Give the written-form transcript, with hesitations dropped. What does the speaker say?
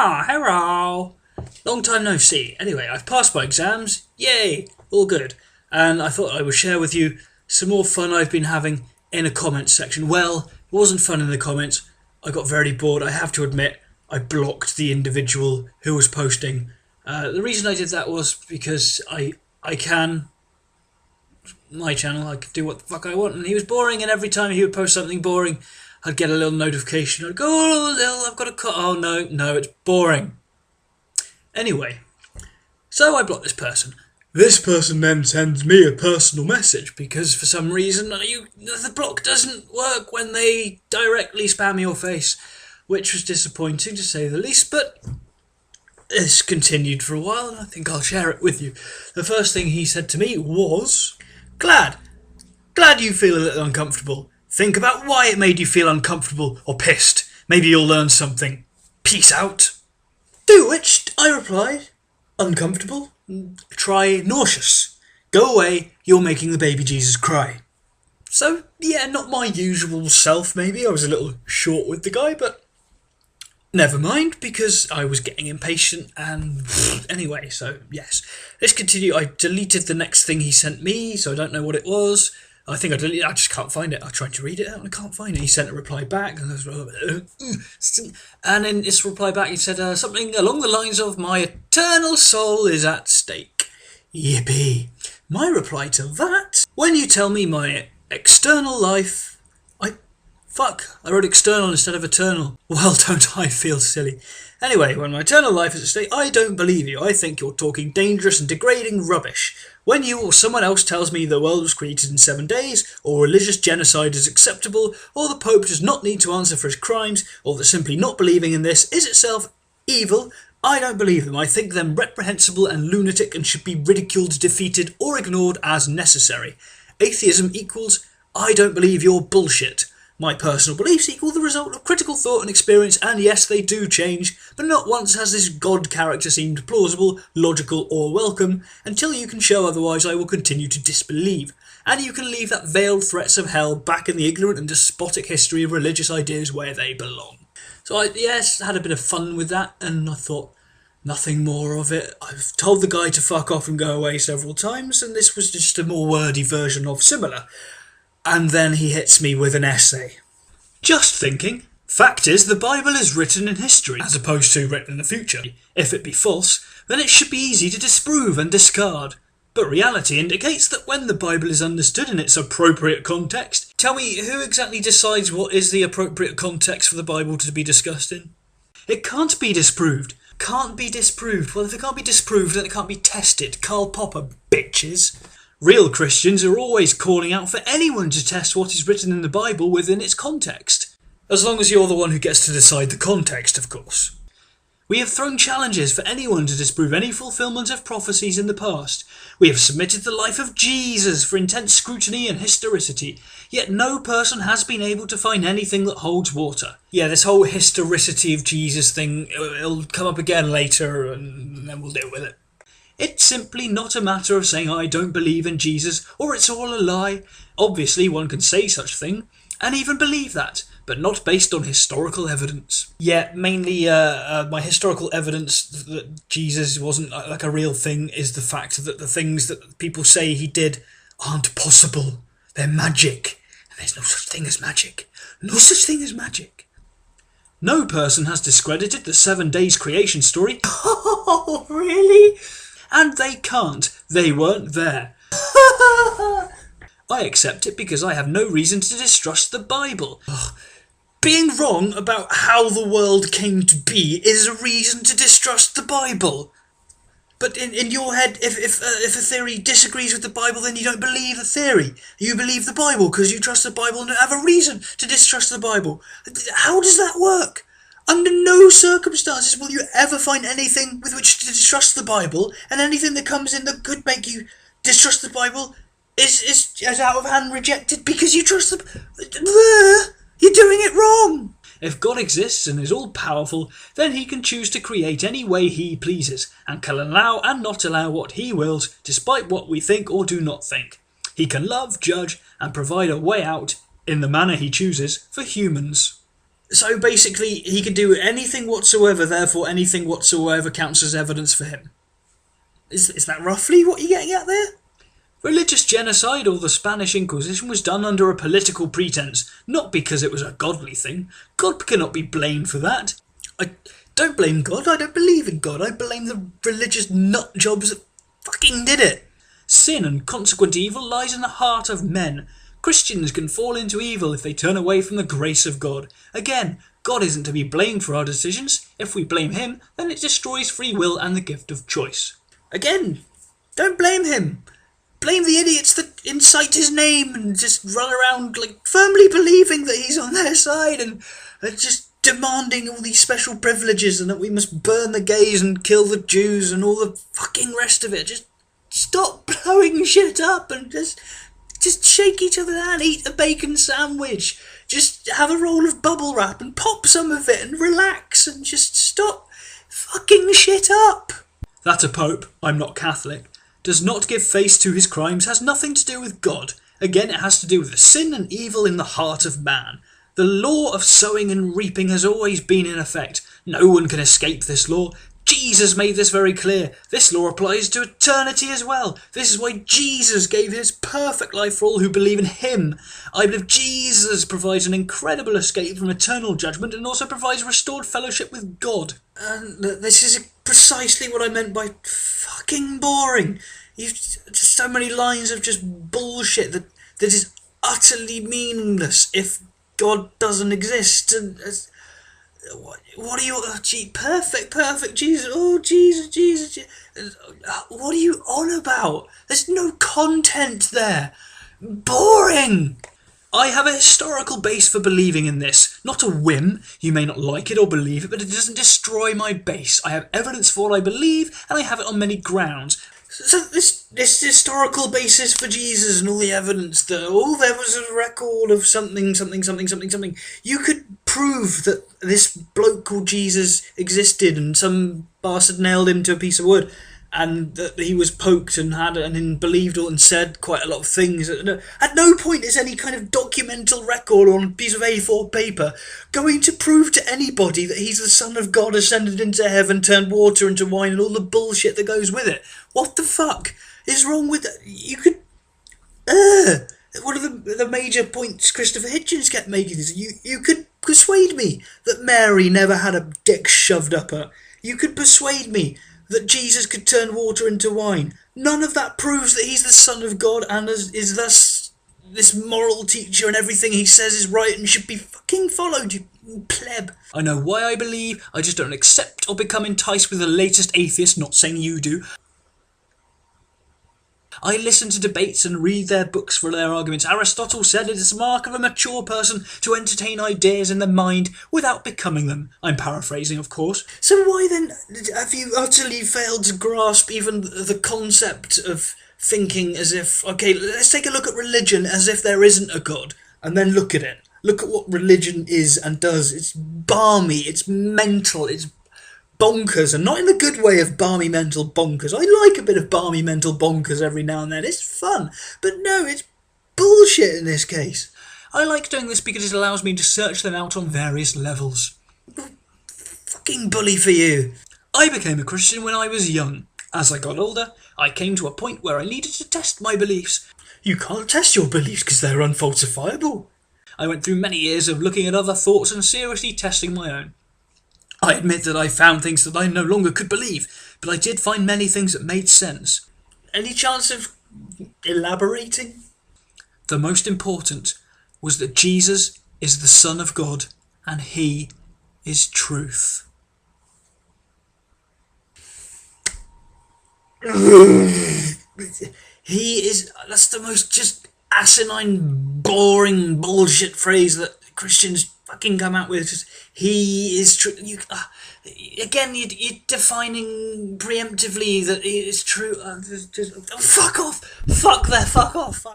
Ah, hello. Long time no see. Anyway, I've passed my exams. Yay, all good. And I thought I would share with you some more fun I've been having in a comments section. Well, it wasn't fun in the comments. I got very bored. I have to admit, I blocked the individual who was posting. The reason I did that was because I can. My channel, I could do what the fuck I want, and he was boring, and every time he would post something boring, I'd get a little notification. I'd go, oh, I've got a cut. Oh, no, it's boring. Anyway, so I blocked this person. This person then sends me a personal message because for some reason the block doesn't work when they directly spam your face, which was disappointing to say the least, but this continued for a while and I think I'll share it with you. The first thing he said to me was, Glad you feel a little uncomfortable. Think about why it made you feel uncomfortable or pissed. Maybe you'll learn something. Peace out. To which I replied, uncomfortable. Try nauseous. Go away, you're making the baby Jesus cry. So, yeah, not my usual self maybe. I was a little short with the guy, but never mind, because I was getting impatient and anyway, so yes. Let's continue. I deleted the next thing he sent me, so I don't know what it was. I think I deleted it. I just can't find it. I tried to read it out and I can't find it. He sent a reply back, and in his reply back he said something along the lines of, my eternal soul is at stake. Yippee. My reply to that, when you tell me my external life, I wrote external instead of eternal. Well, don't I feel silly. Anyway, when my eternal life is at stake, I don't believe you. I think you're talking dangerous and degrading rubbish. When you or someone else tells me the world was created in 7 days, or religious genocide is acceptable, or the Pope does not need to answer for his crimes, or that simply not believing in this is itself evil, I don't believe them. I think them reprehensible and lunatic and should be ridiculed, defeated, or ignored as necessary. Atheism equals, I don't believe your bullshit. My personal beliefs equal the result of critical thought and experience, and yes, they do change, but not once has this God character seemed plausible, logical, or welcome. Until you can show otherwise, I will continue to disbelieve. And you can leave that veiled threats of hell back in the ignorant and despotic history of religious ideas where they belong. So I, had a bit of fun with that, and I thought, nothing more of it. I've told the guy to fuck off and go away several times, and this was just a more wordy version of similar. And then he hits me with an essay. Just thinking. Fact is, the Bible is written in history, as opposed to written in the future. If it be false, then it should be easy to disprove and discard. But reality indicates that when the Bible is understood in its appropriate context, tell me, who exactly decides what is the appropriate context for the Bible to be discussed in? It can't be disproved. Can't be disproved. Well, if it can't be disproved, then it can't be tested. Karl Popper, bitches. Real Christians are always calling out for anyone to test what is written in the Bible within its context. As long as you're the one who gets to decide the context, of course. We have thrown challenges for anyone to disprove any fulfilment of prophecies in the past. We have submitted the life of Jesus for intense scrutiny and historicity, yet no person has been able to find anything that holds water. Yeah, this whole historicity of Jesus thing, it'll come up again later and then we'll deal with it. It's simply not a matter of saying I don't believe in Jesus or it's all a lie. Obviously one can say such thing and even believe that, but not based on historical evidence. Yeah, mainly my historical evidence that Jesus wasn't like a real thing is the fact that the things that people say he did aren't possible. They're magic. And there's no such thing as magic. No such thing as magic. No person has discredited the 7 days creation story. Oh, really? And they can't. They weren't there. I accept it because I have no reason to distrust the Bible. Ugh. Being wrong about how the world came to be is a reason to distrust the Bible. But in your head, if a theory disagrees with the Bible, then you don't believe the theory. You believe the Bible because you trust the Bible and don't have a reason to distrust the Bible. How does that work? Under no circumstances will you ever find anything with which to distrust the Bible, and anything that comes in that could make you distrust the Bible is out of hand rejected because you trust the... You're doing it wrong! If God exists and is all-powerful, then he can choose to create any way he pleases, and can allow and not allow what he wills, despite what we think or do not think. He can love, judge, and provide a way out, in the manner he chooses, for humans. So basically, he could do anything whatsoever, therefore anything whatsoever counts as evidence for him. Is that roughly what you're getting at there? Religious genocide or the Spanish Inquisition was done under a political pretense, not because it was a godly thing. God cannot be blamed for that. I don't blame God, I don't believe in God, I blame the religious nutjobs that fucking did it. Sin and consequent evil lies in the heart of men. Christians can fall into evil if they turn away from the grace of God. Again, God isn't to be blamed for our decisions. If we blame him, then it destroys free will and the gift of choice. Again, don't blame him. Blame the idiots that incite his name and just run around like firmly believing that he's on their side and just demanding all these special privileges and that we must burn the gays and kill the Jews and all the fucking rest of it. Just stop blowing shit up and just shake each other down, eat a bacon sandwich, just have a roll of bubble wrap and pop some of it and relax and just stop fucking shit up. That a pope, I'm not Catholic, does not give face to his crimes has nothing to do with God. Again, it has to do with the sin and evil in the heart of man. The law of sowing and reaping has always been in effect. No one can escape this law. Jesus made this very clear. This law applies to eternity as well. This is why Jesus gave his perfect life for all who believe in him. I believe Jesus provides an incredible escape from eternal judgment and also provides restored fellowship with God. And this is precisely what I meant by fucking boring. You've just so many lines of just bullshit that is utterly meaningless if God doesn't exist. And what are you... perfect, Jesus. Oh, Jesus. What are you on about? There's no content there. Boring. I have a historical base for believing in this. Not a whim. You may not like it or believe it, but it doesn't destroy my base. I have evidence for what I believe, and I have it on many grounds. So this historical basis for Jesus and all the evidence that, there was a record of something. You could prove that this bloke called Jesus existed and some bastard nailed him to a piece of wood and that he was poked and believed all and said quite a lot of things. At no point is any kind of documental record on a piece of A4 paper going to prove to anybody that he's the Son of God ascended into heaven, turned water into wine and all the bullshit that goes with it. What the fuck is wrong with that? You could... One of the major points Christopher Hitchens kept making is you could persuade me that Mary never had a dick shoved up her. You could persuade me that Jesus could turn water into wine. None of that proves that he's the Son of God and is thus this moral teacher and everything he says is right and should be fucking followed, you pleb. I know why I believe, I just don't accept or become enticed with the latest atheist, not saying you do. I listen to debates and read their books for their arguments. Aristotle said it is a mark of a mature person to entertain ideas in their mind without becoming them. I'm paraphrasing, of course. So why then have you utterly failed to grasp even the concept of thinking as if, okay, let's take a look at religion as if there isn't a God, and then look at it. Look at what religion is and does. It's balmy, it's mental, it's bonkers, and not in the good way of balmy mental bonkers. I like a bit of balmy mental bonkers every now and then. It's fun. But no, it's bullshit in this case. I like doing this because it allows me to search them out on various levels. Fucking bully for you. I became a Christian when I was young. As I got older, I came to a point where I needed to test my beliefs. You can't test your beliefs because they're unfalsifiable. I went through many years of looking at other thoughts and seriously testing my own. I admit that I found things that I no longer could believe, but I did find many things that made sense. Any chance of elaborating? The most important was that Jesus is the Son of God, and he is truth. That's the most just asinine, boring bullshit phrase that Christians fucking come out with. Just, he is true. Again, you're defining preemptively that it is true. Fuck off. Fuck off.